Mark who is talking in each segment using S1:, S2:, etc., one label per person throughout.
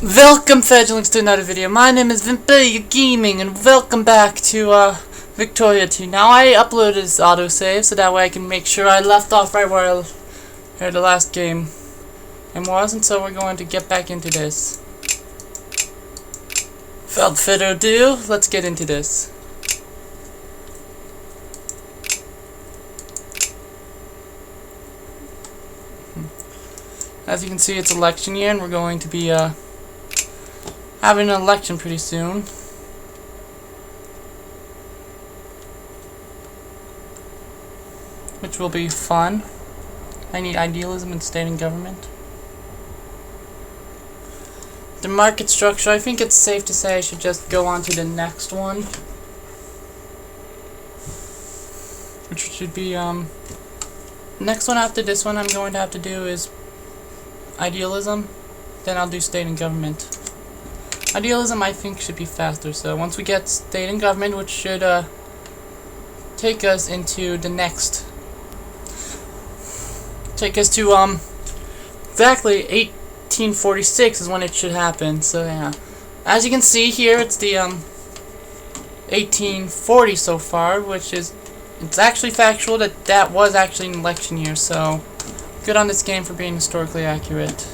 S1: Welcome fledglings to another video. My name is Vampire Gaming and welcome back to Victoria 2. Now I uploaded this autosave so that way I can make sure I left off right where the last game was, and so we're going to get back into this. Without further ado, let's get into this. As you can see, it's election year and we're going to be having an election pretty soon. Which will be fun. I need idealism in state and government. The market structure, I think it's safe to say I should just go on to the next one. Which should be, next one after this one I'm going to have to do is idealism. Then I'll do state and government. Idealism, I think, should be faster, so once we get state and government, which should take us into the next, take us to exactly 1846 is when it should happen. So yeah, as you can see here, it's the 1840 so far, which is, it's actually factual that was actually an election year, so good on this game for being historically accurate.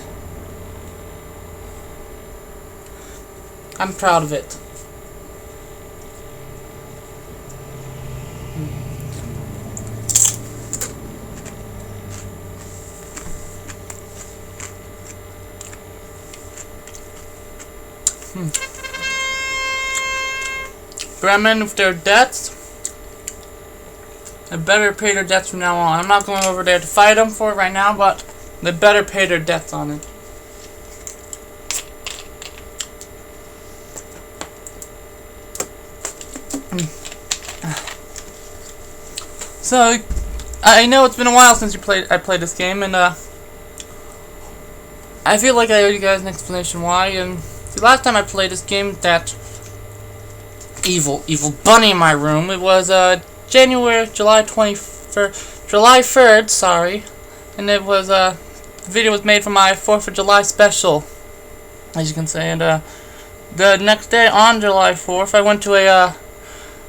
S1: I'm proud of it. Bremen with their debts. They better pay their debts from now on. I'm not going over there to fight them for it right now, but they better pay their debts on it. So, I know it's been a while since I played this game, and I feel like I owe you guys an explanation why. And the last time I played this game, that evil bunny in my room, it was July 3rd, sorry, and it was the video was made for my 4th of July special, as you can say. And the next day on July 4th, I went to a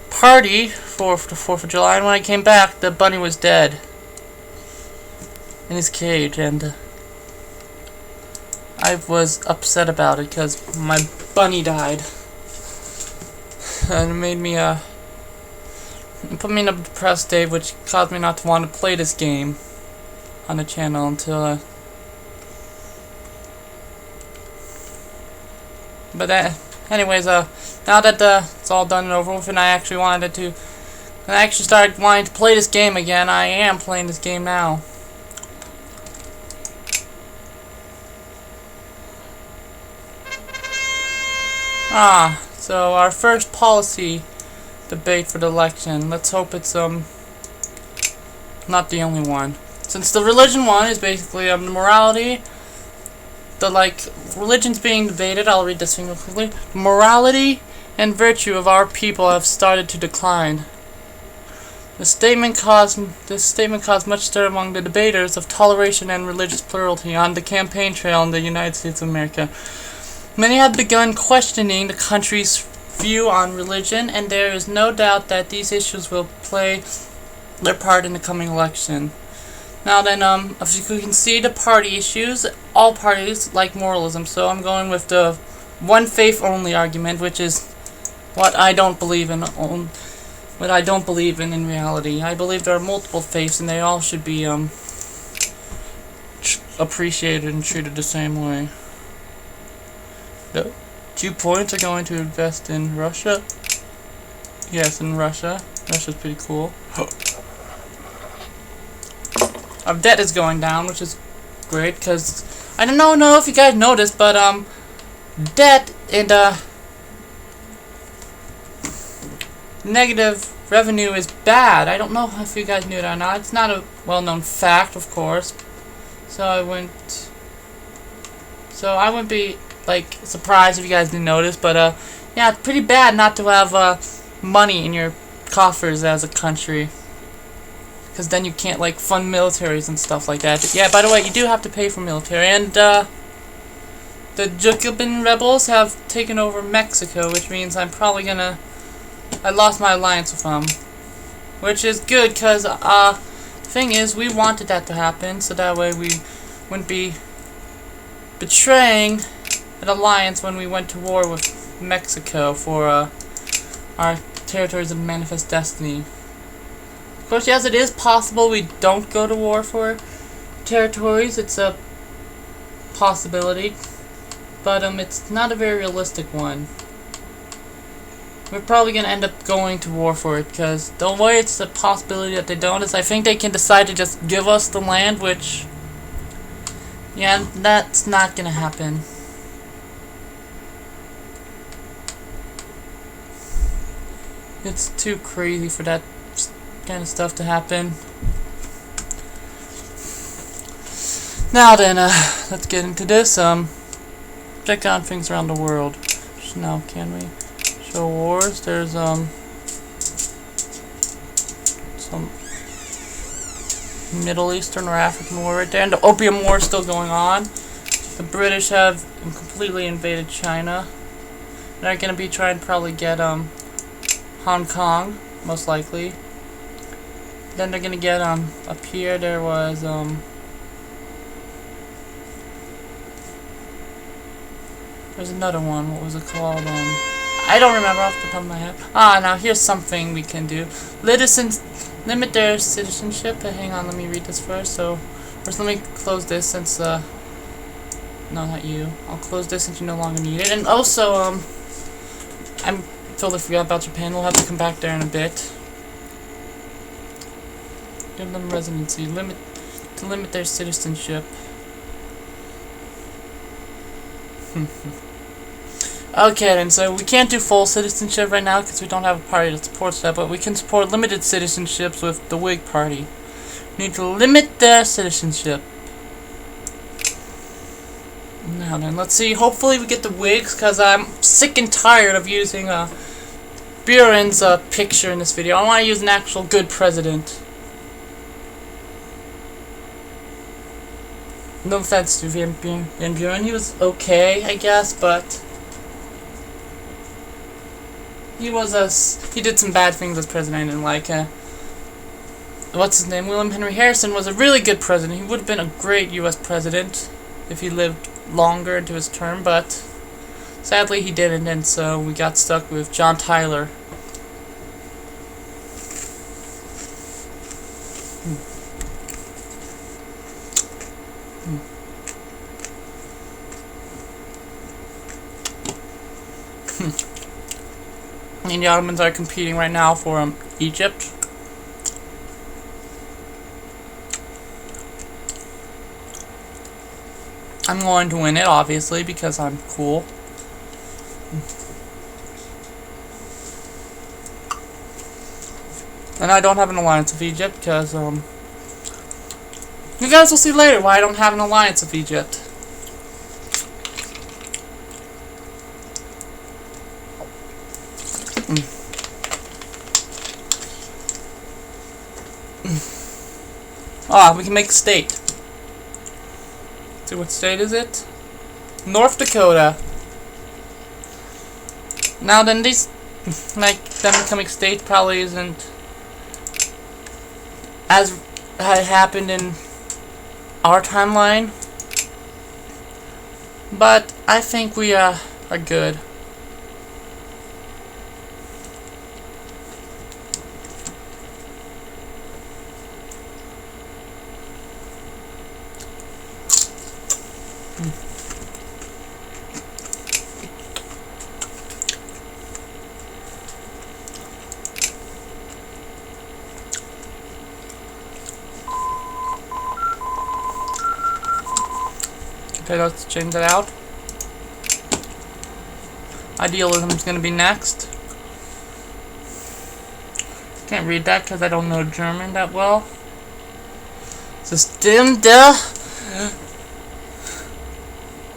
S1: party for the 4th of July, and when I came back, the bunny was dead in his cage, and I was upset about it because my bunny died, and it made me it put me in a depressed state, which caused me not to want to play this game on the channel until anyways, now that it's all done and over with, and I actually started wanting to play this game again. I am playing this game now. So our first policy debate for the election. Let's hope it's not the only one. Since the religion one is basically the morality, religions being debated, I'll read this thing real quickly. Morality and virtue of our people have started to decline. This statement caused much stir among the debaters of toleration and religious plurality on the campaign trail in the United States of America. Many have begun questioning the country's view on religion, and there is no doubt that these issues will play their part in the coming election. Now then, as you can see, the party issues, all parties like moralism, so I'm going with the one faith only argument, which is what I don't believe in. What I don't believe in reality. I believe there are multiple faiths, and they all should be appreciated and treated the same way. The 2 points are going to invest in Russia. Yes, in Russia. Russia's pretty cool. Our debt is going down, which is great, because I don't know if you guys noticed, but debt and negative revenue is bad. I don't know if you guys knew that or not. It's not a well-known fact, of course. So I wouldn't be surprised if you guys didn't notice, but yeah, it's pretty bad not to have money in your coffers as a country. because then you can't like fund militaries and stuff like that. Yeah, by the way, you do have to pay for military, and the Jacobin rebels have taken over Mexico, which means I'm probably gonna... I lost my alliance with them. Which is good, because, thing is, we wanted that to happen, so that way we wouldn't be betraying an alliance when we went to war with Mexico for, our territories of manifest destiny. Of course, yes, it is possible we don't go to war for territories. It's a possibility, but it's not a very realistic one. We're probably gonna end up going to war for it, because the way it's a possibility that they don't is I think they can decide to just give us the land, which, yeah, that's not gonna happen. It's too crazy for that kind of stuff to happen. Now then, let's get into this. Check on things around the world. Now, can we show wars? There's some Middle Eastern or African war right there, and the Opium War is still going on. The British have completely invaded China. They're gonna be trying to probably get Hong Kong, most likely. Then they're gonna get up here. There was there's another one. What was it called? I don't remember off the top of my head. Now here's something we can do. Limit their citizenship. Hang on, let me read this first. So first, let me close this since no, not you. I'll close this since you no longer need it. And also I'm totally forgot about Japan. We'll have to come back there in a bit. Give them residency. Limit their citizenship. Okay, then, so we can't do full citizenship right now because we don't have a party that supports that, but we can support limited citizenships with the Whig Party. We need to limit their citizenship. Now then, let's see. Hopefully we get the Whigs, because I'm sick and tired of using Buren's picture in this video. I want to use an actual good president. No offense to Van Buren, he was okay, I guess, but he did some bad things as president, and like, what's his name? William Henry Harrison was a really good president. He would have been a great U.S. president if he lived longer into his term, but sadly he didn't, and so we got stuck with John Tyler. And the Ottomans are competing right now for Egypt. I'm going to win it, obviously, because I'm cool. And I don't have an alliance with Egypt because you guys will see later why I don't have an alliance with Egypt. We can make a state. See, what state is it? North Dakota. Now then, these, like, them becoming state probably isn't as had happened in our timeline, but I think we are good. Okay, let's change that out. Idealism is going to be next. Can't read that because I don't know German that well. System der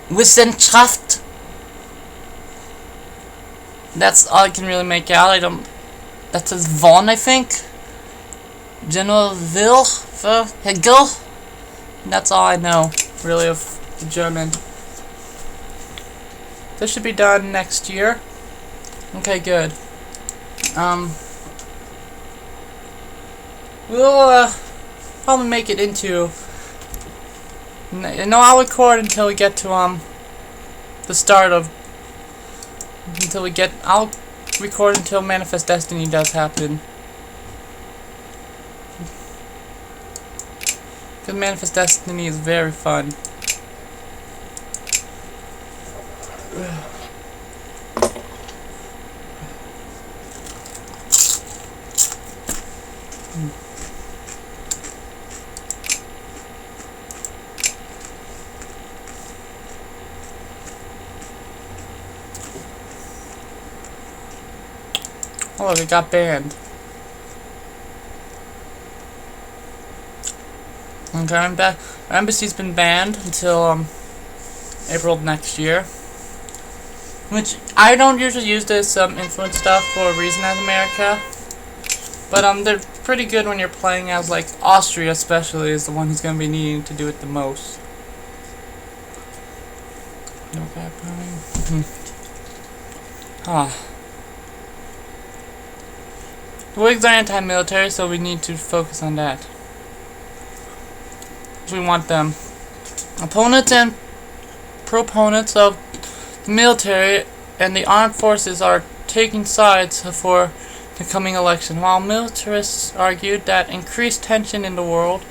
S1: Wissenschaft. That's all I can really make out. That says von, I think. General Will for Hegel. That's all I know, really, of German. This should be done next year. Okay, good. We'll probably make it into. No, I'll record until we get to the start of. I'll record until Manifest Destiny does happen. Because Manifest Destiny is very fun. Oh look, it got banned. Okay, I'm back. Our embassy's been banned until April of next year. Which I don't usually use this influence stuff for a reason as America. But they're pretty good when you're playing as like Austria especially is the one who's gonna be needing to do it the most. No background. The Whigs are anti-military, so we need to focus on that. We want them. Opponents and proponents of the military and the armed forces are taking sides for the coming election, while militarists argued that increased tension in the world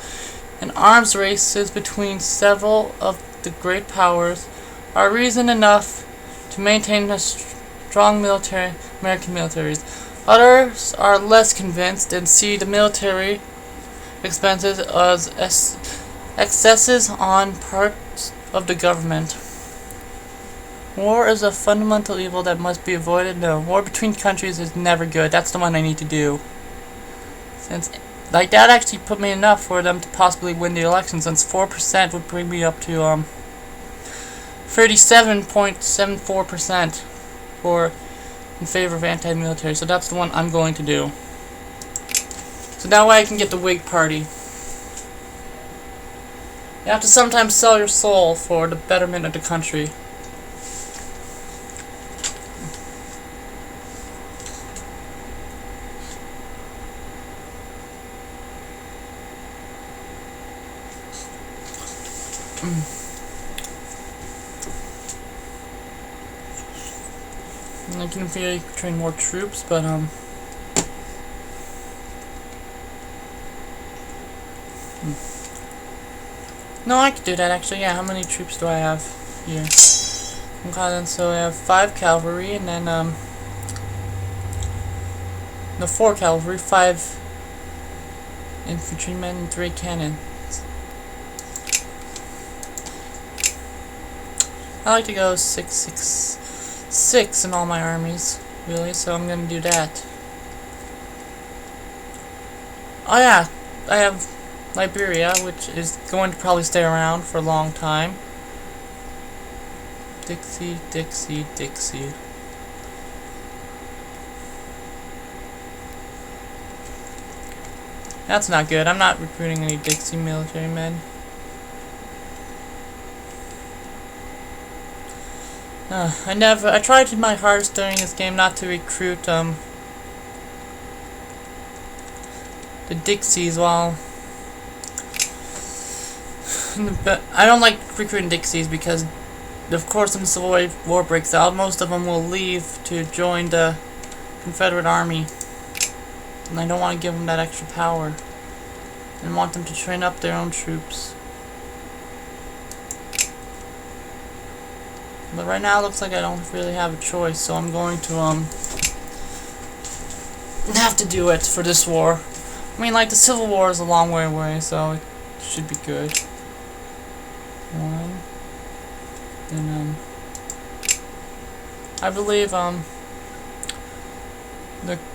S1: and arms races between several of the great powers are reason enough to maintain a strong American militaries. Others are less convinced and see the military expenses as excesses on parts of the government. War is a fundamental evil that must be avoided. No, war between countries is never good. That's the one I need to do. Since, like, that actually put me enough for them to possibly win the election, since 4% would bring me up to 37.74% for in favor of anti-military. So that's the one I'm going to do. So that way I can get the Whig Party. You have to sometimes sell your soul for the betterment of the country. I can feel train more troops, but no, I could do that actually. Yeah, how many troops do I have here? Okay, then so I have 5 cavalry, and then no, 4 cavalry, 5 infantrymen, and 3 cannons. I like to go 6 in all my armies, really, so I'm gonna do that. Oh yeah, I have Liberia, which is going to probably stay around for a long time. Dixie, Dixie, Dixie. That's not good. I'm not recruiting any Dixie military men. I tried my hardest during this game not to recruit the Dixies while but I don't like recruiting Dixies because of course when the Civil War breaks out, most of them will leave to join the Confederate Army, and I don't want to give them that extra power and want them to train up their own troops. But right now it looks like I don't really have a choice, so I'm going to have to do it for this war. I mean, like, the Civil War is a long way away, so it should be good. 1. Then I believe the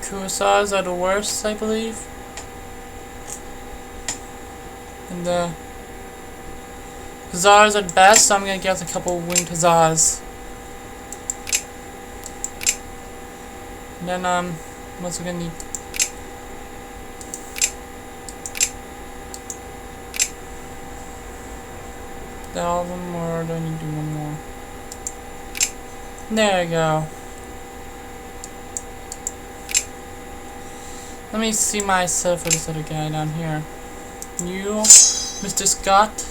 S1: Hussars are the worst, I believe. And the Hussars are the best, so I'm gonna get a couple winged Hussars. And then I'm also gonna need all of them, or do I need to do one more? There you go. Let me see myself for this other guy down here. You, Mr. Scott.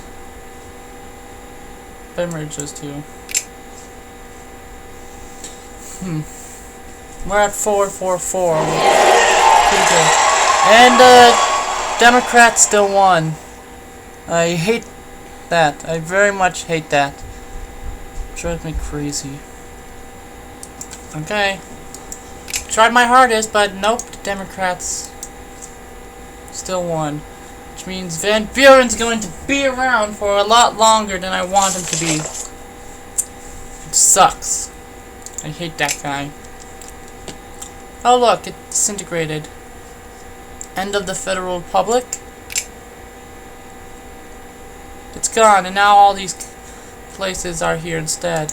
S1: I merged those two. We're at 444. Pretty good. And Democrats still won. I hate that. I very much hate that. Drives me crazy. Okay. Tried my hardest, but nope, the Democrats still won. Which means Van Buren's going to be around for a lot longer than I want him to be. It sucks. I hate that guy. Oh look, it disintegrated. End of the Federal Republic. It's gone, and now all these places are here instead.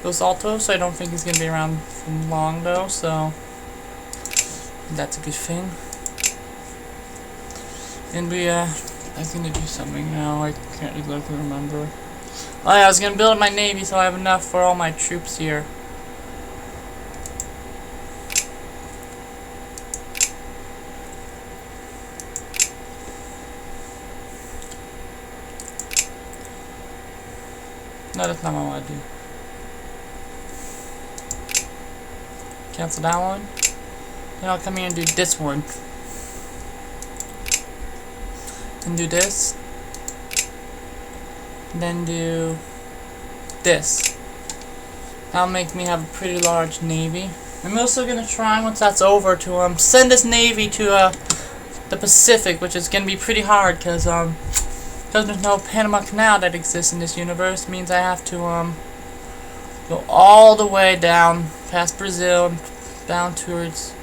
S1: Los Altos, I don't think he's gonna be around for long though, so that's a good thing. And we I was gonna do something now, I can't exactly remember. Oh yeah, I was gonna build up my navy so I have enough for all my troops here. No, that's not what I want to do. Cancel that one. Then I'll come here and do this one. And do this. And then do this. That'll make me have a pretty large navy. I'm also gonna try, once that's over, to send this navy to the Pacific, which is gonna be pretty hard because there's no Panama Canal that exists in this universe. It means I have to go all the way down past Brazil and down towards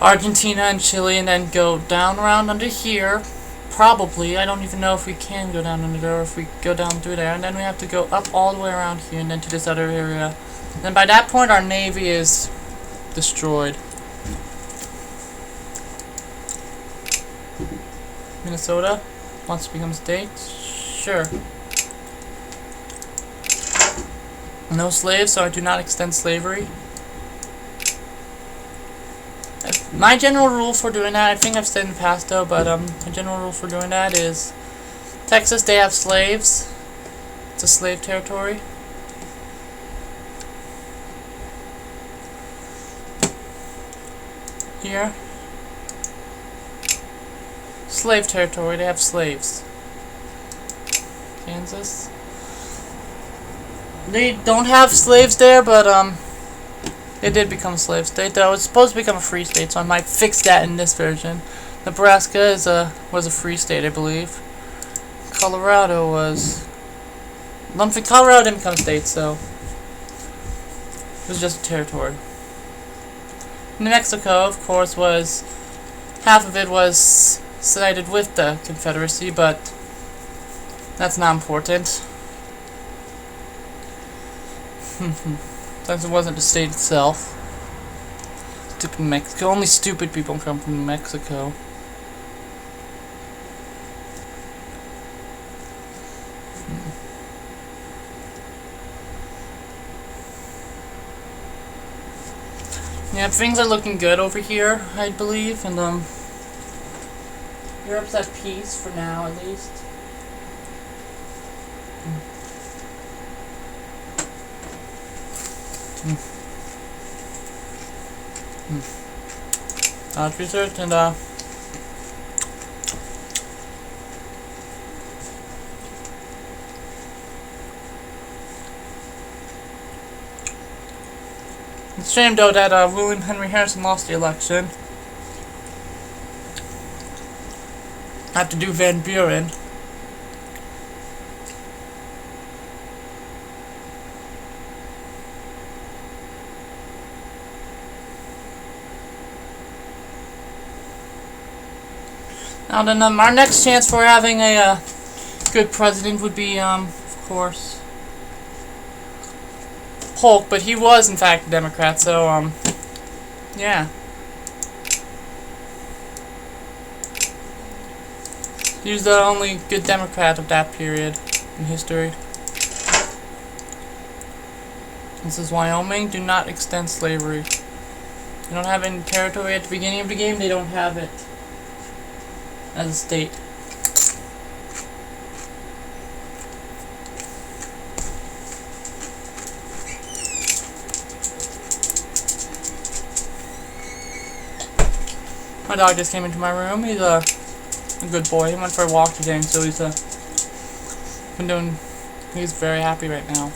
S1: Argentina and Chile, and then go down around under here. Probably, I don't even know if we can go down under there or if we go down through there, and then we have to go up all the way around here and then to this other area. Then by that point our navy is destroyed. Minnesota wants to become a state? Sure. No slaves, so I do not extend slavery. My general rule for doing that, I think I've said in the past though, but my general rule for doing that is Texas, they have slaves. It's a slave territory. Here. Slave territory, they have slaves. Kansas. They don't have slaves there, but they did become a slave state. Though it's supposed to become a free state, so I might fix that in this version. Nebraska was a free state, I believe. Colorado was. I don't think Colorado didn't become a state, so it was just a territory. New Mexico, of course, was half of it was sided with the Confederacy, but that's not important. Since it wasn't the state itself. Stupid Mexico. Only stupid people come from Mexico. Yeah, things are looking good over here, I believe, and Europe's at peace for now, at least. Research and it's a shame though that William Henry Harrison lost the election. I have to do Van Buren. Now then, our next chance for having a good president would be, of course, Polk, but he was in fact a Democrat, so, yeah. He was the only good Democrat of that period in history. This is Wyoming. Do not extend slavery. They don't have any territory at the beginning of the game. They don't have it as a state. My dog just came into my room. He's a good boy. He went for a walk today, so he's very happy right now.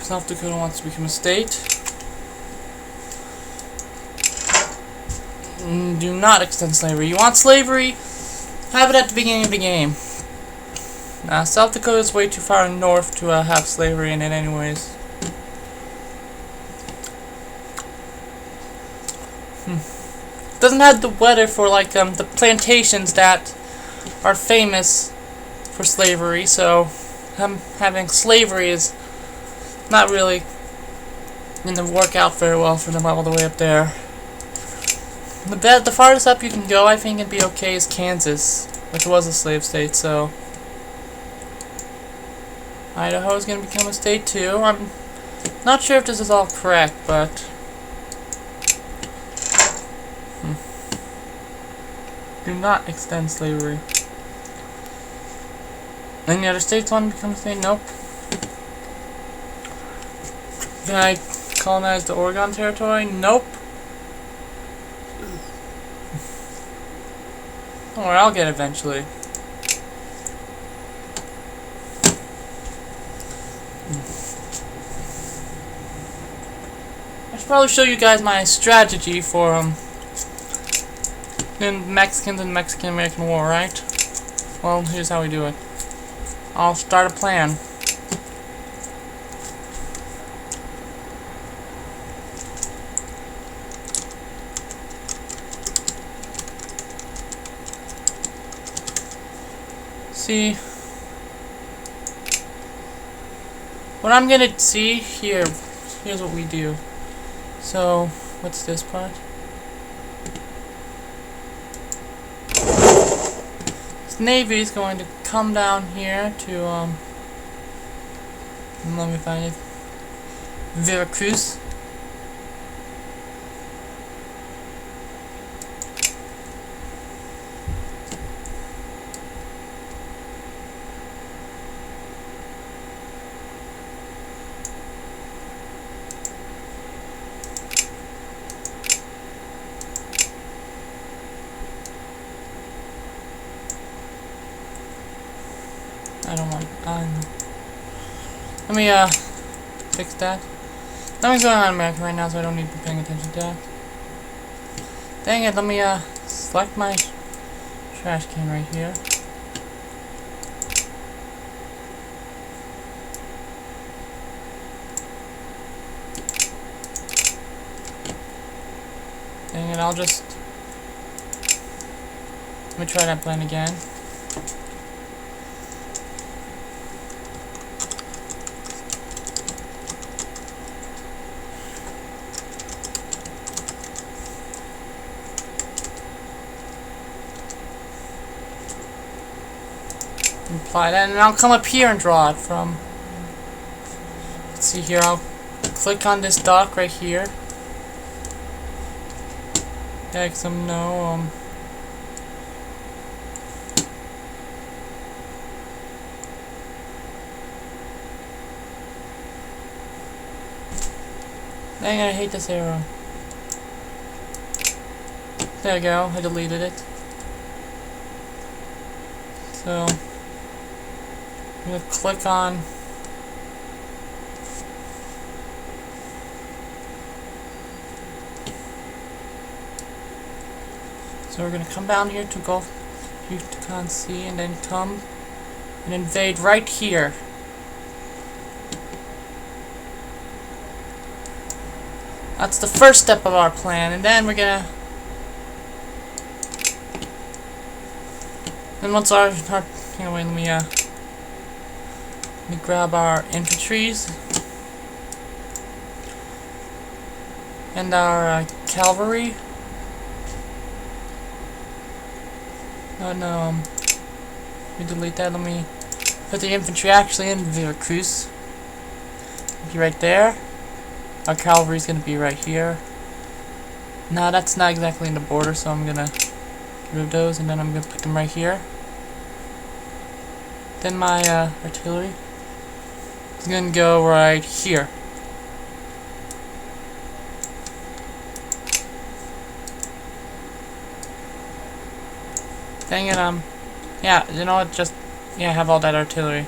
S1: South Dakota wants to become a state. Do not extend slavery. You want slavery? Have it at the beginning of the game. South Dakota is way too far north to have slavery in it anyways. Doesn't have the weather for like the plantations that are famous for slavery, so having slavery is not really going to work out very well for them all the way up there. The farthest up you can go, I think, and be okay is Kansas, which was a slave state, so Idaho is going to become a state too. I'm not sure if this is all correct, but do not extend slavery. Any other states want to become a state? Nope. Can I colonize the Oregon Territory? Nope. Or I'll get eventually. I should probably show you guys my strategy for the Mexicans and Mexican-American War, right? Well, here's how we do it. I'll start a plan. See, what I'm gonna see here, here's what we do. So, what's this part? This Navy is going to come down here to, let me find it, Veracruz. I don't want. Let me fix that. Nothing's going on in America right now, so I don't need to be paying attention to that. Dang it! Let me select my trash can right here. Dang it! I'll just let me try that plan again. Apply that, and I'll come up here and draw it from. Let's see here. I'll click on this dock right here. Yeah, cause I'm Dang it, I hate this arrow. There you go. I deleted it. So I'm gonna click on so we're gonna come down here to Gulf Yukon Sea and then come and invade right here. That's the first step of our plan, and then we're gonna once our anyway, let me grab our infantries and our cavalry. Let me delete that. Let me put the infantry actually in Veracruz. Be right there. Our cavalry is going to be right here. Now that's not exactly in the border, so I'm going to get rid of those, and then I'm going to put them right here. Then my artillery is going to go right here. Dang it, yeah, you know what, just, yeah, have all that artillery.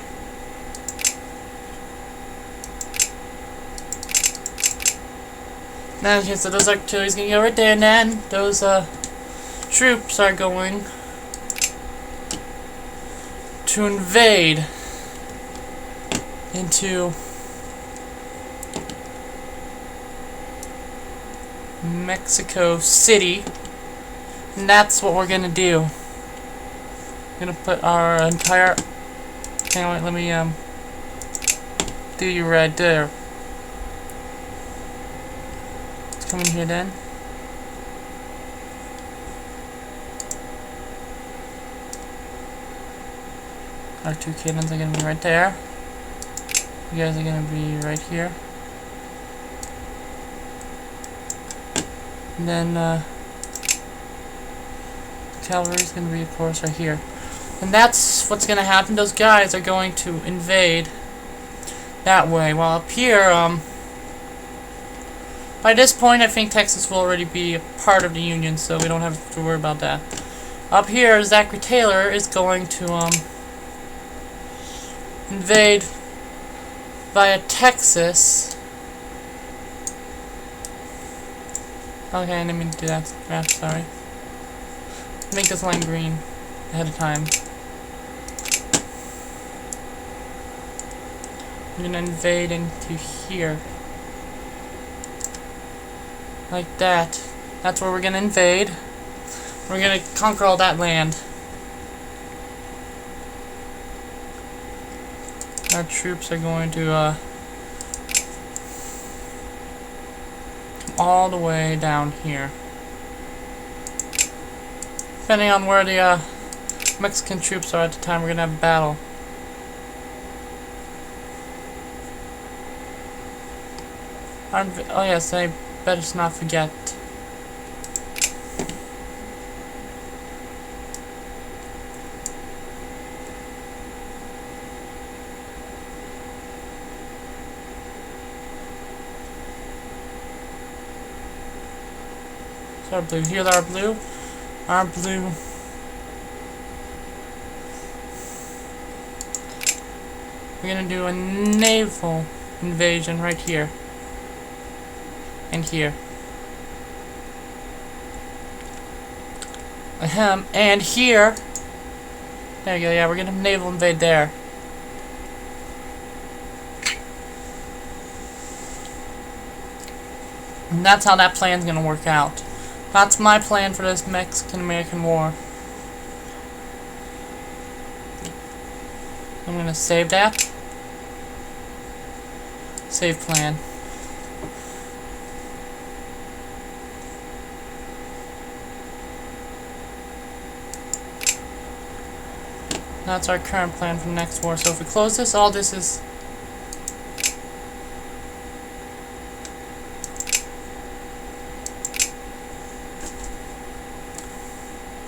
S1: Now, okay, so those artillery's gonna go right there, and then those, troops are going to invade into Mexico City, and that's what we're gonna do. I'm gonna put our entire. Hang on, let me do you right there. Let's come in here then. Our two cannons are gonna be right there. You guys are gonna be right here. And then the cavalry is gonna be, of course, right here. And that's what's gonna happen. Those guys are going to invade that way. While up here, by this point, I think Texas will already be a part of the Union, so we don't have to worry about that. Up here, Zachary Taylor is going to invade via Texas. Okay, I didn't mean to do that. Yeah, sorry. Make this line green ahead of time. I'm gonna invade into here. Like that. That's where we're gonna invade. We're gonna conquer all that land. Our troops are going to come all the way down here. Depending on where the Mexican troops are at the time, we're gonna have a battle. Oh yes, I better not forget. So our blue. Here's our blue. Our blue. We're gonna do a naval invasion right here. And here. Ahem. And here. There you go, yeah, we're gonna naval invade there. And that's how that plan's gonna work out. That's my plan for this Mexican-American War. I'm gonna save that. Save plan. That's our current plan for the next war. So if we close this, all this is...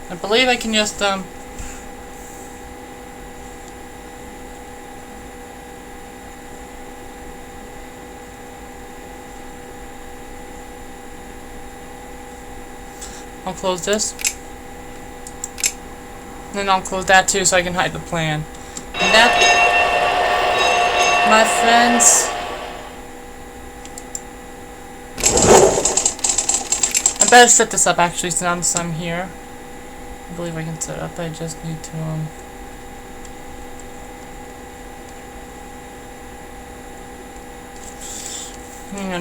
S1: I believe I can just, I'll close this. And then I'll close that too so I can hide the plan. And that, my friends, I better set this up actually since I'm here. I believe I can set it up. I just need to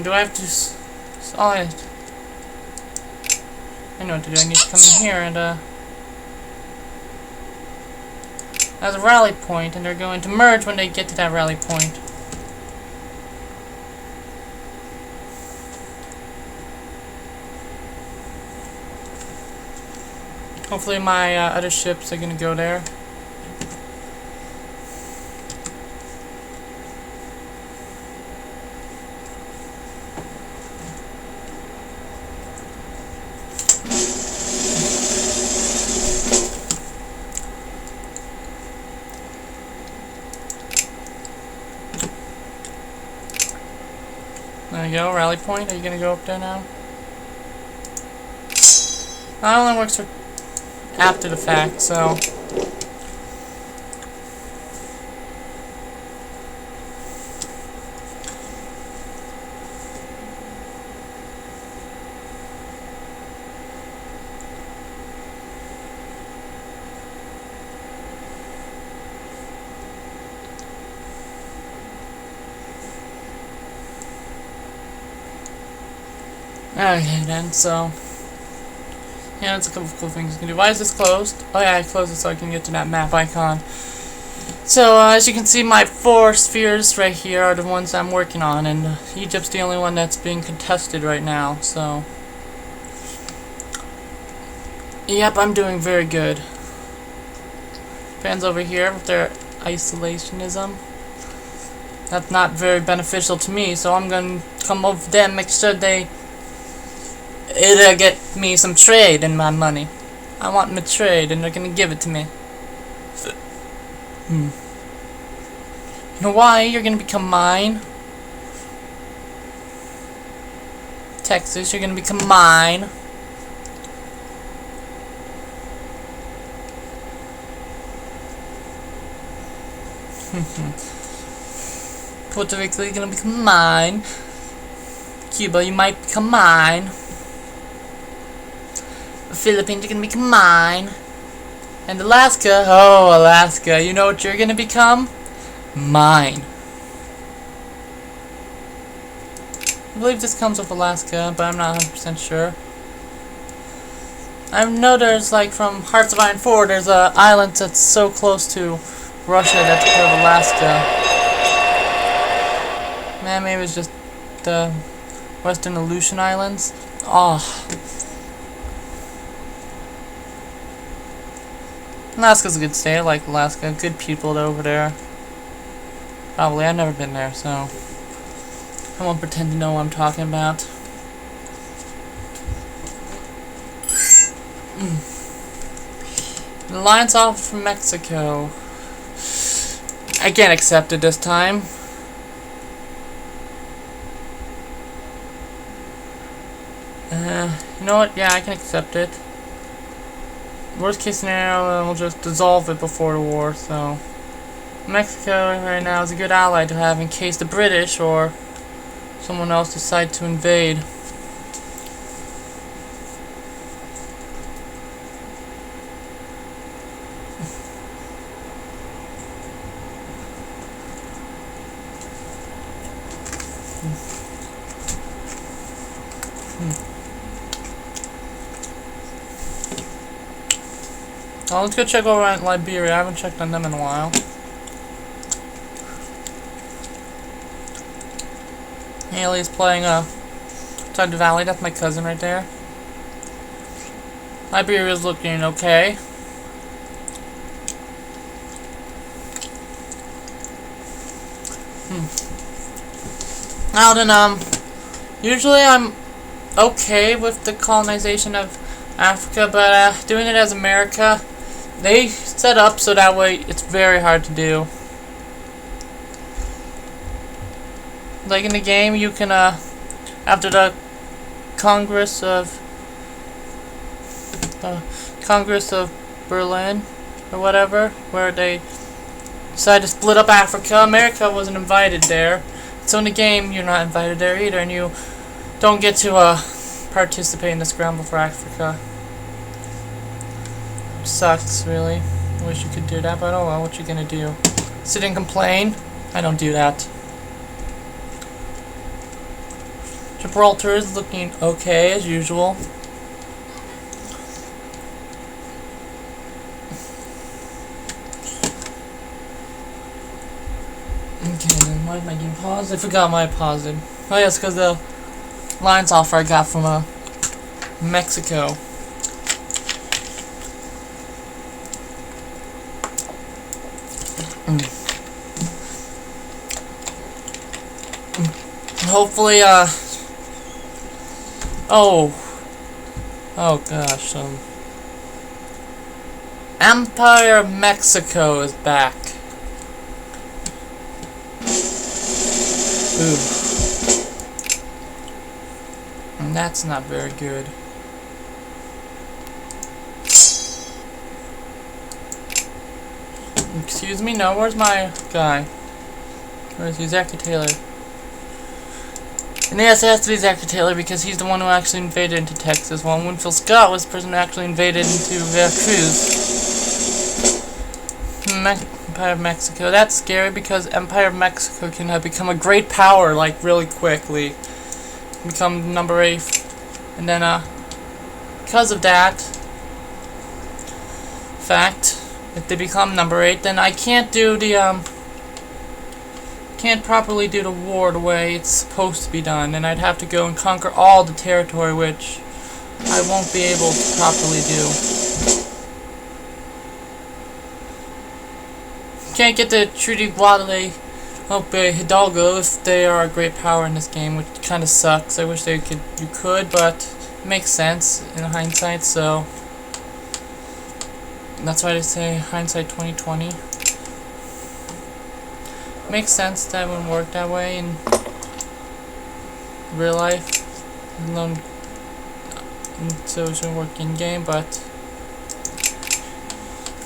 S1: do I have to I know what to do. I need to come in here and as a rally point, and they're going to merge when they get to that rally point. Hopefully my other ships are going to go there. There you go, rally point. Are you going to go up there now? That only works for after the fact, so okay then, so yeah, that's a couple of cool things you can do. Why is this closed? Oh yeah, I closed it so I can get to that map icon. So as you can see, my 4 spheres right here are the ones I'm working on, and Egypt's the only one that's being contested right now, so yep, I'm doing very good. Japan's over here with their isolationism. That's not very beneficial to me, so I'm gonna come over them, make sure it'll get me some trade in my money. I want my trade, and they're gonna give it to me. Hawaii, you're gonna become mine. Texas, you're gonna become mine. Puerto Rico, you're gonna become mine. Cuba, you might become mine. The Philippines, you're gonna become mine. And Alaska, oh Alaska, you know what you're gonna become? Mine. I believe this comes with Alaska, but I'm not 100% sure. I know there's like from Hearts of Iron 4, there's a island that's so close to Russia that's part of Alaska. Man, maybe it's just the Western Aleutian Islands. Oh. Alaska's a good state. I like Alaska. Good people over there. Probably. I've never been there, so I won't pretend to know what I'm talking about. The alliance offer from Mexico. I can't accept it this time. You know what? Yeah, I can accept it. Worst case scenario, we'll just dissolve it before the war, so Mexico right now is a good ally to have in case the British or someone else decide to invade. Oh, let's go check over at Liberia. I haven't checked on them in a while. Haley's playing Tug Valley. That's my cousin right there. Liberia's looking okay. Now then, usually I'm okay with the colonization of Africa, but doing it as America, they set up so that way it's very hard to do. Like in the game, you can after the Congress of Berlin, or whatever, where they decided to split up Africa. America wasn't invited there. So in the game, you're not invited there either, and you don't get to participate in the scramble for Africa. Sucks, really. I wish you could do that, but oh well, what you gonna do? Sit and complain? I don't do that. Gibraltar is looking okay, as usual. Okay, then why is my game paused? I forgot why I paused it. Oh yes, because the lines offer I got from Mexico. Hopefully, oh gosh, Empire of Mexico is back. Ooh. And that's not very good. Excuse me, no, where's my guy? Where's he? Zachary Taylor. And yes, it has to be Zachary Taylor because he's the one who actually invaded into Texas, while Winfield Scott was the person who actually invaded into Veracruz. Empire of Mexico. That's scary because Empire of Mexico can become a great power, like, really quickly. Become number 8. And then, because of that fact, if they become number 8, then I can't do the, can't properly do the war the way it's supposed to be done, and I'd have to go and conquer all the territory, which I won't be able to properly do. Can't get the Treaty of Guadalupe Hidalgo if they are a great power in this game, which kind of sucks. I wish you could, but it makes sense in hindsight, so that's why they say hindsight 2020. Makes sense that wouldn't work that way in real life, alone, so it shouldn't work in game, but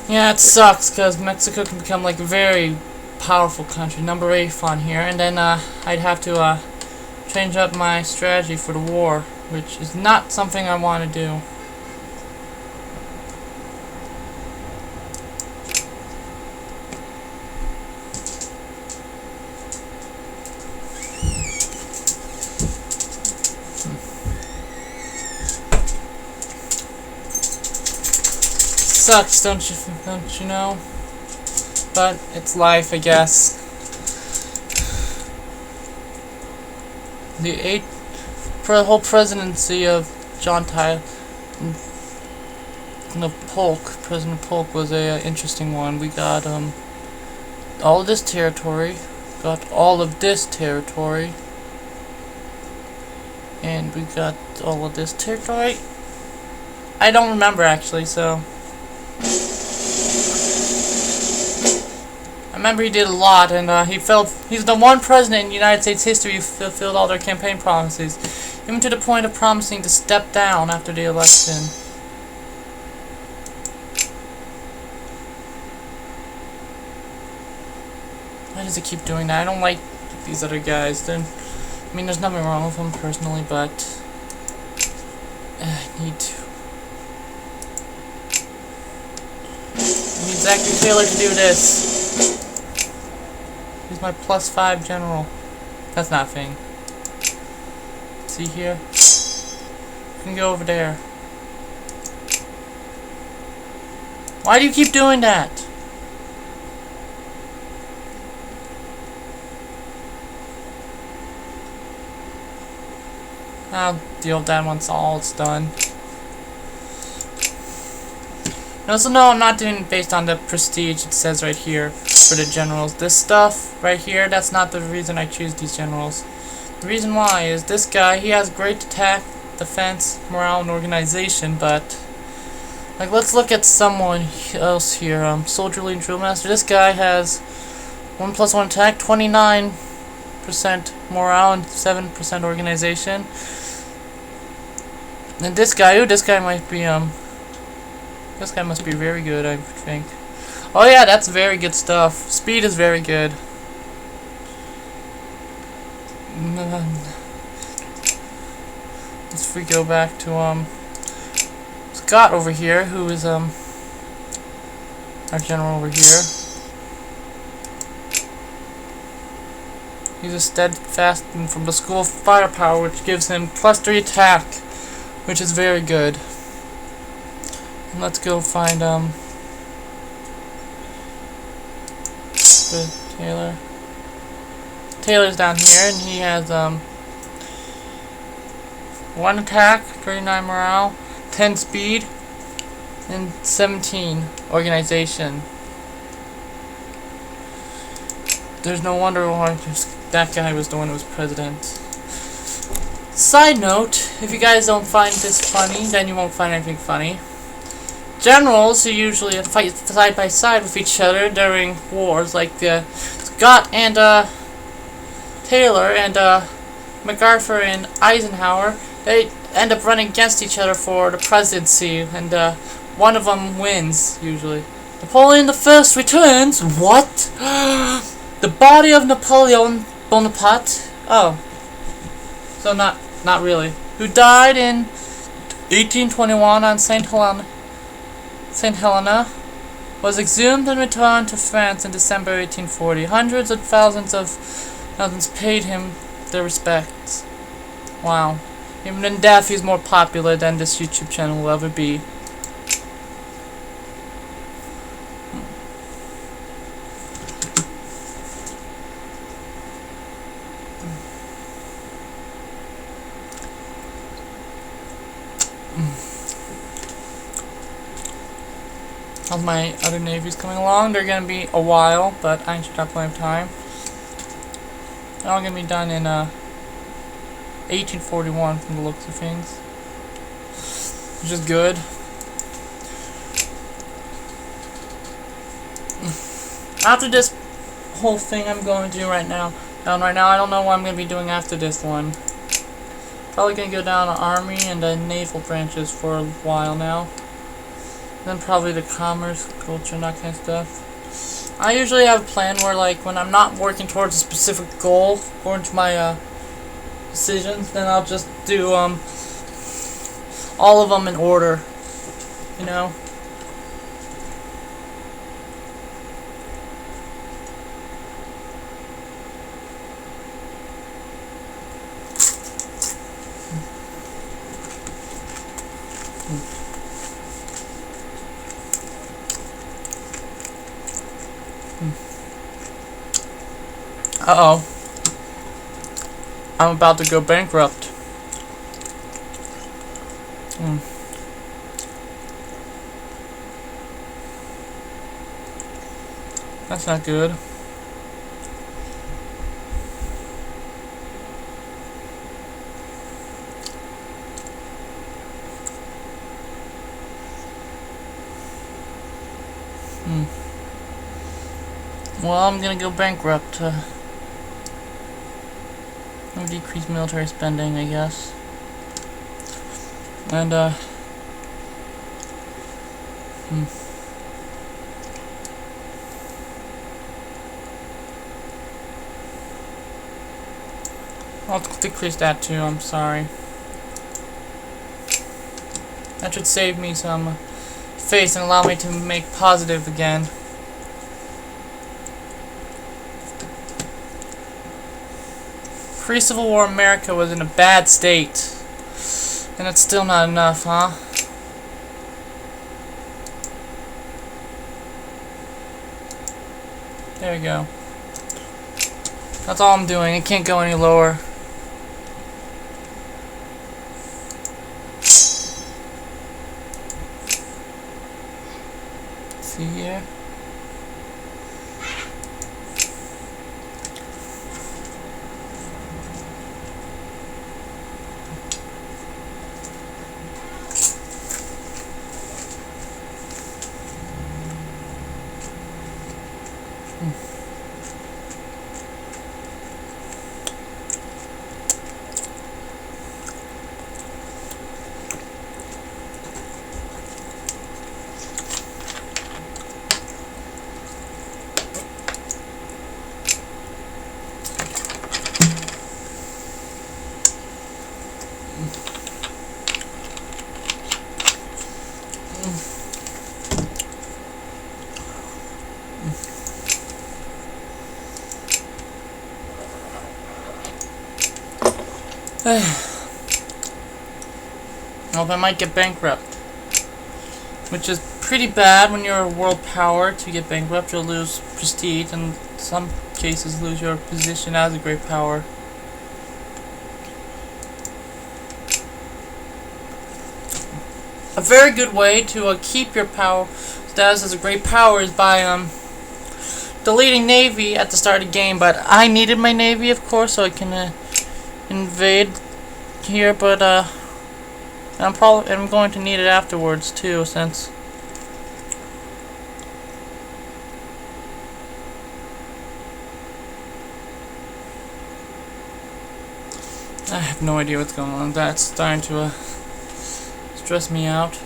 S1: yeah, it sucks because Mexico can become like a very powerful country, number 8 on here, and then I'd have to change up my strategy for the war, which is not something I want to do. Sucks, don't you know? But it's life, I guess. The whole presidency of President Polk was a interesting one. We got all of this territory, and we got all of this territory. I don't remember actually, so. I remember he did a lot, and he's the one president in United States history who fulfilled all their campaign promises, even to the point of promising to step down after the election. Why does it keep doing that? I don't like these other guys. I mean, there's nothing wrong with them personally, but I need to. I need Zachary Taylor to do this. He's my +5 general. That's not a thing. See here? You can go over there. Why do you keep doing that? I'll deal with that once all it's done. Also, no, I'm not doing it based on the prestige it says right here for the generals. This stuff right here, that's not the reason I choose these generals. The reason why is this guy, he has great attack, defense, morale, and organization, but like, let's look at someone else here. Soldierly and drill master. This guy has 1+1 attack, 29% morale, and 7% organization. And this guy, this guy might be this guy must be very good, I think. Oh yeah, that's very good stuff. Speed is very good. If we go back to Scott over here, who is our general over here. He's a steadfast from the school of firepower, which gives him +3 attack, which is very good. And let's go find Taylor. Taylor's down here, and he has 1 attack, 39 morale, 10 speed, and 17 organization. There's no wonder why that guy was the one who was president. Side note, if you guys don't find this funny, then you won't find anything funny. Generals who usually fight side by side with each other during wars, like Scott and Taylor and MacArthur and Eisenhower, they end up running against each other for the presidency, and one of them wins usually. Napoleon I returns. What? The body of Napoleon Bonaparte. Oh, so not really. Who died in 1821 on St. Helena, was exhumed and returned to France in December 1840. Hundreds of thousands paid him their respects. Wow. Even in death, he's more popular than this YouTube channel will ever be. How's my other navies coming along? They're gonna be a while, but I should have plenty of time. They're all gonna be done in 1841 from the looks of things, which is good. After this whole thing I'm going to do right now, I don't know what I'm gonna be doing after this one. Probably gonna go down to army and the naval branches for a while now. Then probably the commerce, culture, and that kind of stuff. I usually have a plan where, like, when I'm not working towards a specific goal, according to my decisions, then I'll just do all of them in order, you know. Uh-oh. I'm about to go bankrupt. That's not good. Well, I'm gonna go bankrupt. No decrease military spending, I guess. And I'll decrease that too, I'm sorry. That should save me some face and allow me to make positive again. Pre-Civil War America was in a bad state. And it's still not enough, huh? There we go. That's all I'm doing. It can't go any lower. See here? Well, I might get bankrupt, which is pretty bad when you're a world power. To get bankrupt, you'll lose prestige, and in some cases lose your position as a great power. A very good way to keep your power status as a great power is by deleting Navy at the start of the game. But I needed my Navy, of course, so I can invade here. But I'm going to need it afterwards too, since I have no idea what's going on. That's starting to stress me out.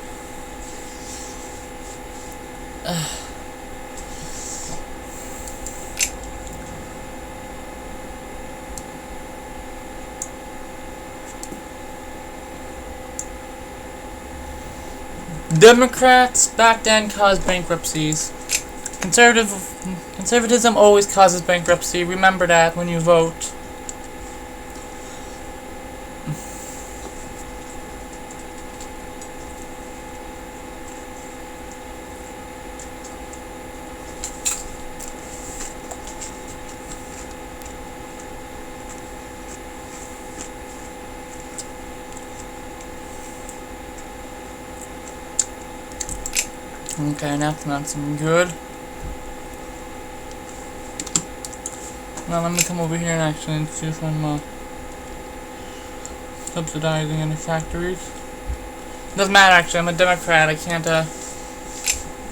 S1: Democrats back then caused bankruptcies. Conservatism always causes bankruptcy. Remember that when you vote. Okay, that's not some good. Now let me come over here and actually see if I'm subsidizing any factories. Doesn't matter actually, I'm a Democrat, I can't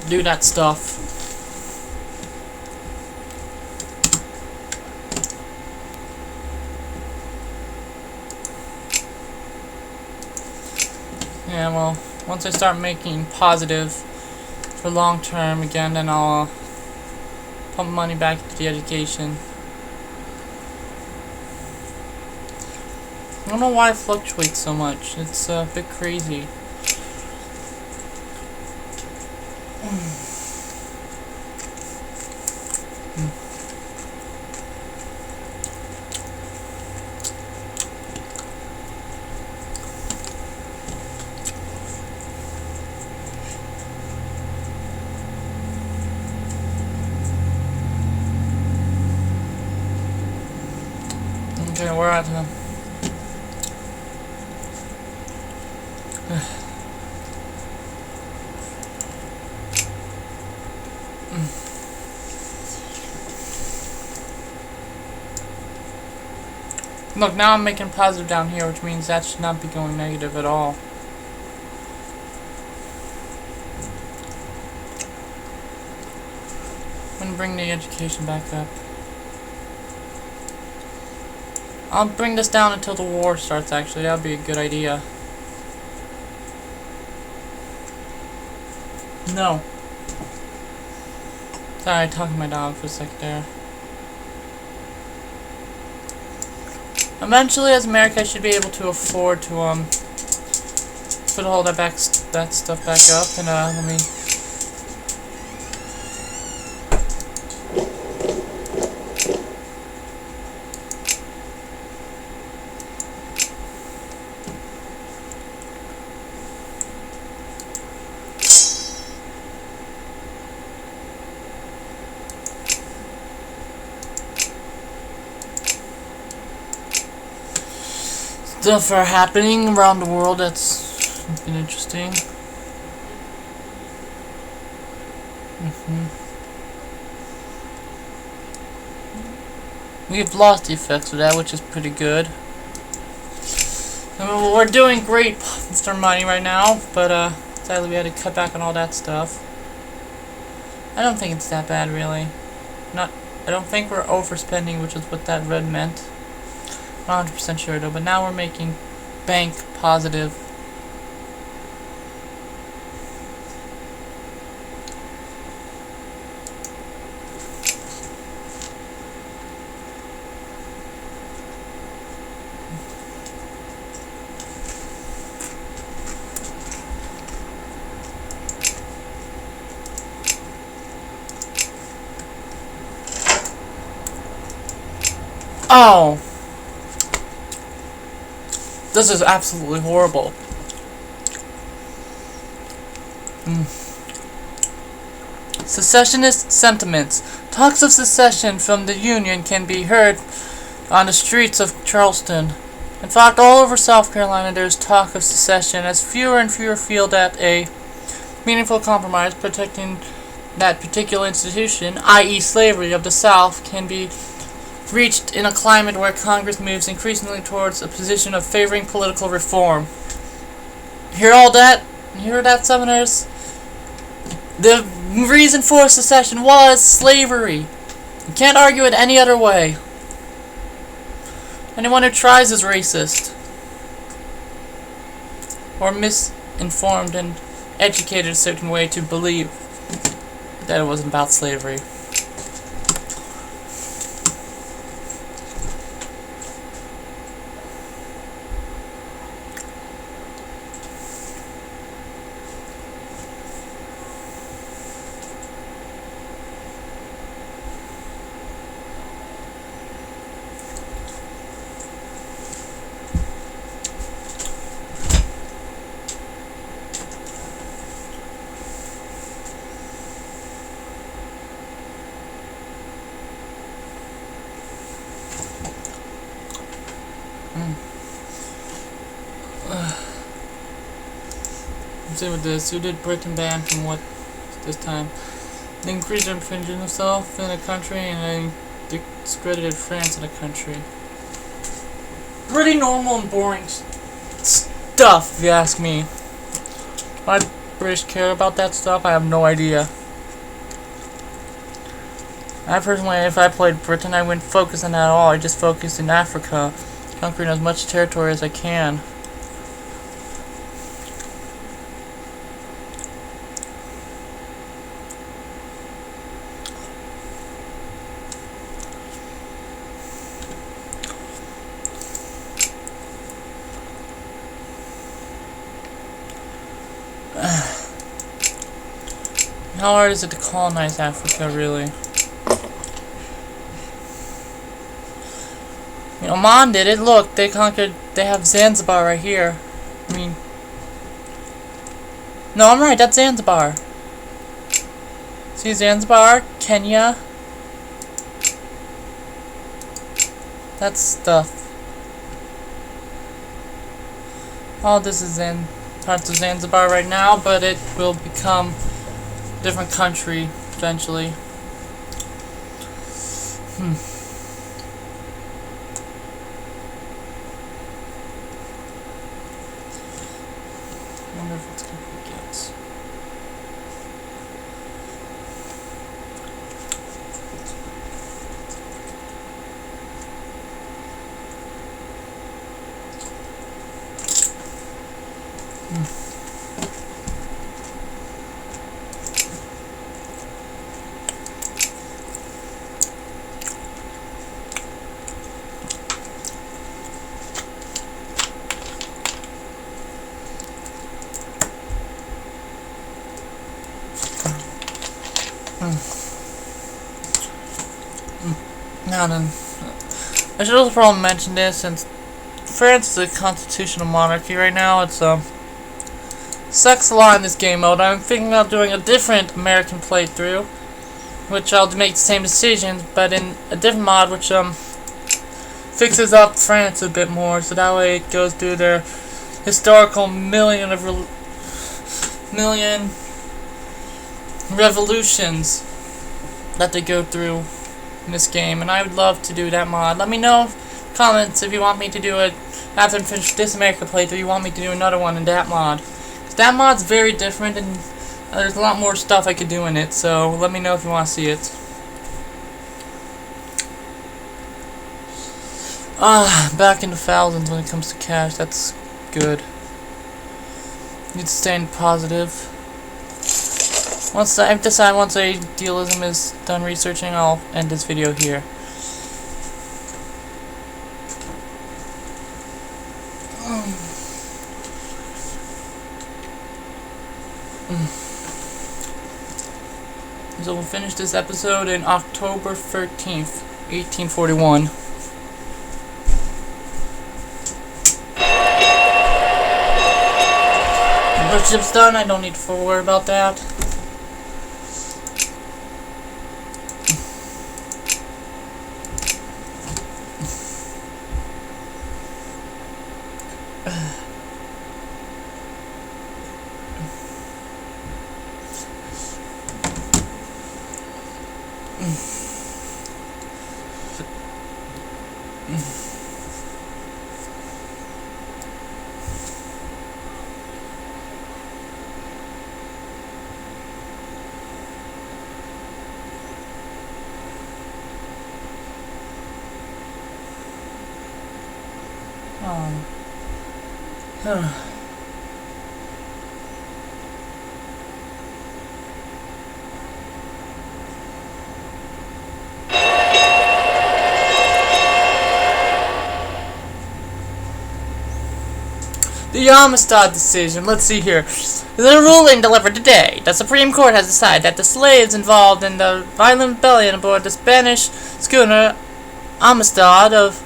S1: do that stuff. Yeah, well, once I start making positive for long term again, then I'll pump money back into the education. I don't know why it fluctuates so much. It's a bit crazy. Okay, we're at Look, now I'm making positive down here, which means that should not be going negative at all. I'm gonna bring the education back up. I'll bring this down until the war starts, actually. That would be a good idea. No. Sorry, I talked to my dog for a sec there. Eventually, as America, I should be able to afford to put all that stuff back up, and let me. Stuff are happening around the world that's been interesting. We've lost the effects of that, which is pretty good. I mean, we're doing great with our money right now, but sadly we had to cut back on all that stuff. I don't think it's that bad, really. I don't think we're overspending, which is what that red meant. Not 100% sure though, but now we're making bank positive. Oh, this is absolutely horrible. Secessionist sentiments. Talks of secession from the Union can be heard on the streets of Charleston. In fact, all over South Carolina there is talk of secession, as fewer and fewer feel that a meaningful compromise protecting that particular institution, i.e. slavery, of the South, can be reached in a climate where Congress moves increasingly towards a position of favoring political reform. Hear all that? Hear that, Southerners? The reason for secession was slavery. You can't argue it any other way. Anyone who tries is racist. Or misinformed and educated a certain way to believe that it wasn't about slavery. See with this, who did Britain ban from what this time? They increased their infringing himself in a country and they discredited France in a country. Pretty normal and boring stuff, if you ask me. Why the British care about that stuff, I have no idea. I personally, if I played Britain, I wouldn't focus on that at all. I just focused in Africa, conquering as much territory as I can. How hard is it to colonize Africa, really? You know, Oman did it. Look, they conquered. They have Zanzibar right here. I mean, no, I'm right. That's Zanzibar. See Zanzibar, Kenya. That's stuff. All this is in parts of Zanzibar right now, but it will become a different country eventually. I wonder if it's gonna forget. Now then, I should also probably mention this, since France is a constitutional monarchy right now. It's sucks a lot in this game mode. I'm thinking about doing a different American playthrough, which I'll make the same decisions, but in a different mod, which fixes up France a bit more, so that way it goes through their historical million revolutions that they go through in this game, and I would love to do that mod. Let me know in comments if you want me to do it after I finish this American playthrough. You want me to do another one in that mod? 'Cause that mod's very different, and there's a lot more stuff I could do in it. So let me know if you want to see it. Back in the thousands when it comes to cash. That's good. Need to stay positive. Once idealism is done researching, I'll end this video here. So we'll finish this episode in October 13th, 1841. Scholarship's done, I don't need to worry about that. The Amistad decision. Let's see here. The ruling delivered today. The Supreme Court has decided that the slaves involved in the violent rebellion aboard the Spanish schooner Amistad of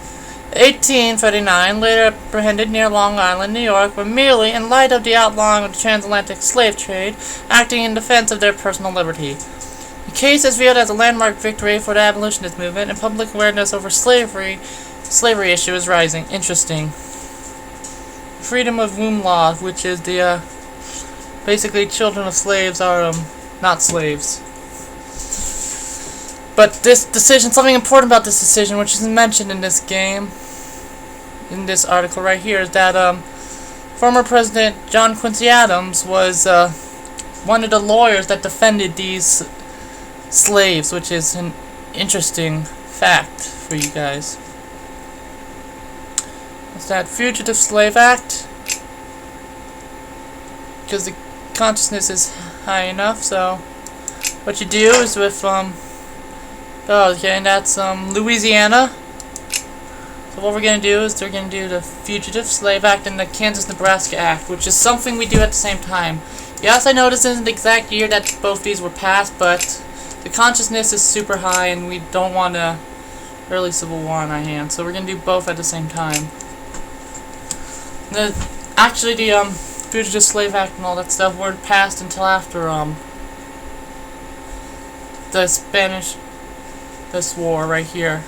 S1: 1839, later apprehended near Long Island, New York, were merely, in light of the outlawing of the transatlantic slave trade, acting in defense of their personal liberty. The case is viewed as a landmark victory for the abolitionist movement, and public awareness over slavery issue is rising. Interesting. Freedom of womb law, which is the basically children of slaves are not slaves. But this decision, something important about this decision, which is mentioned in this game, in this article right here, is that former President John Quincy Adams was one of the lawyers that defended these slaves, which is an interesting fact for you guys. What's that? Fugitive Slave Act? Because the consciousness is high enough, so what you do is with oh, okay, and that's Louisiana. So what we're gonna do is they're gonna do the Fugitive Slave Act and the Kansas-Nebraska Act, which is something we do at the same time. Yes, I know this isn't the exact year that both these were passed, but the consciousness is super high, and we don't want a early Civil War on our hands, so we're gonna do both at the same time. Actually, the Fugitive Slave Act and all that stuff weren't passed until after the Spanish. This war right here.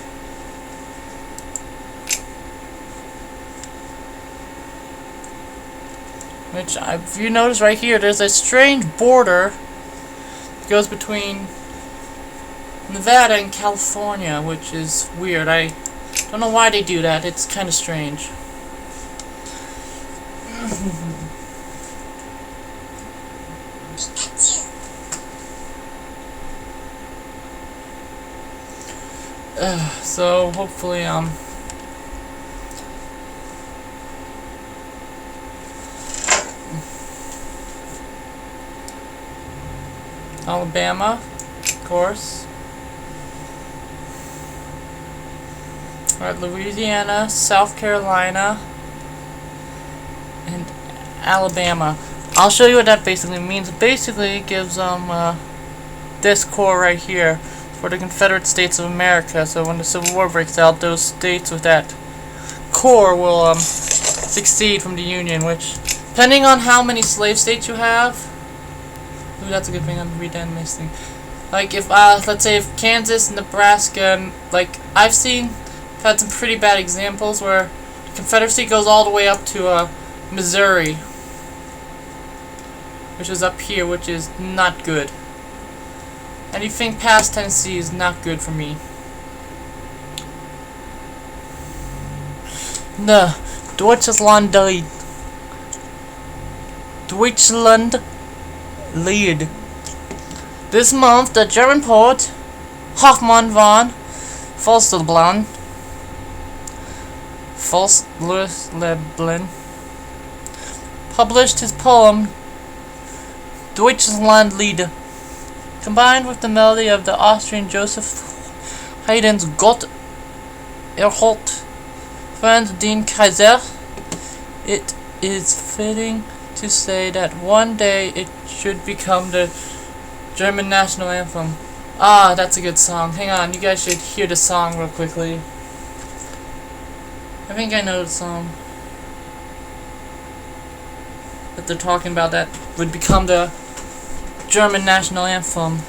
S1: Which, if you notice right here, there's a strange border that goes between Nevada and California, which is weird. I don't know why they do that. It's kind of strange. So hopefully Alabama, of course. Alright, Louisiana, South Carolina, and Alabama. I'll show you what that basically means. Basically, it gives this core right here for the Confederate States of America. So when the Civil War breaks out, those states with that core will succeed from the Union. Which, depending on how many slave states you have, ooh, that's a good thing. I'm reading this thing. Like if let's say if Kansas, Nebraska, and like I've had some pretty bad examples where the Confederacy goes all the way up to Missouri, which is up here, which is not good. Anything past Tennessee is not good for me. No, Deutschland died. Deutschland lead. This month, the German poet Hoffmann von Fostelblad published his poem Deutschlandlied. Combined with the melody of the Austrian Joseph Haydn's Gott erholt Franz den Kaiser, it is fitting to say that one day it should become the German national anthem. Ah, that's a good song. Hang on, you guys should hear the song real quickly. I think I know the song. that they're talking about that would become the German national anthem.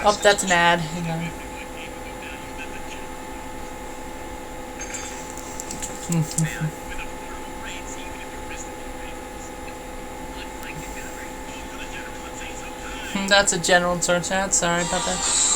S2: Oh,
S1: that's an ad. Hang on. That's a general search ad. Sorry about that.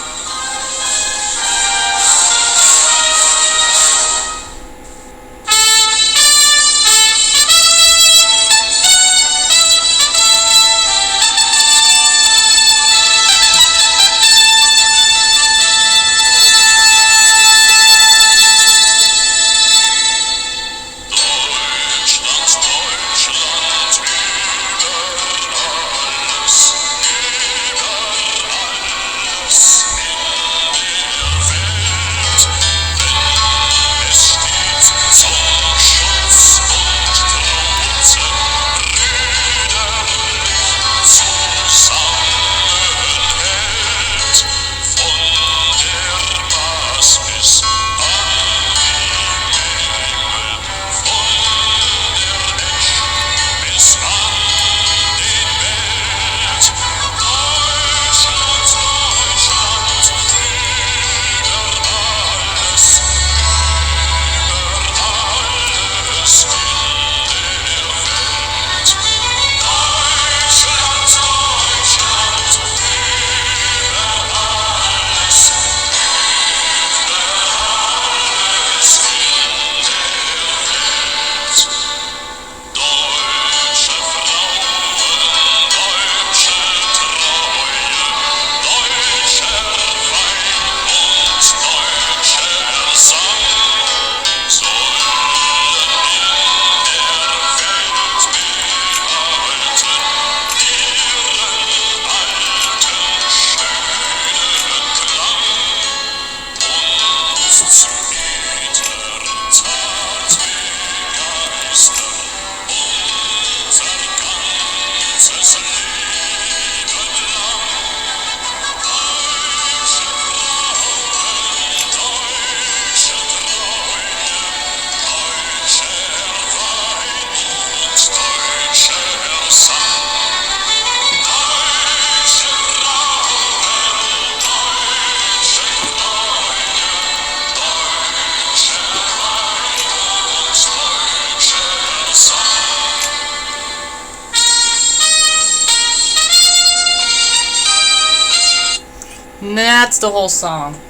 S1: And that's the whole song.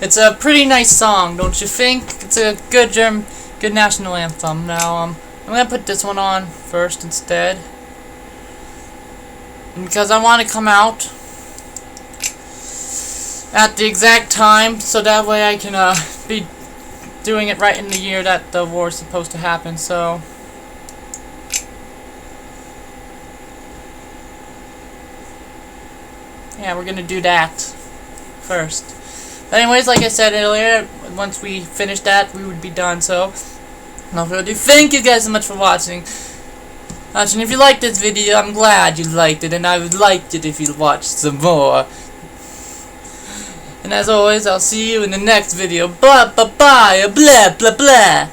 S1: It's a pretty nice song, don't you think? It's a good national anthem. Now, I'm gonna put this one on first instead, because I want to come out at the exact time, so that way I can be doing it right in the year that the war is supposed to happen. So. Yeah, we're gonna do that first. But anyways, like I said earlier, once we finish that, we would be done. So, no further ado, thank you guys so much for watching. And if you liked this video, I'm glad you liked it, and I would like it if you watched some more. And as always, I'll see you in the next video. Bye, bye, bye, blah, blah, blah.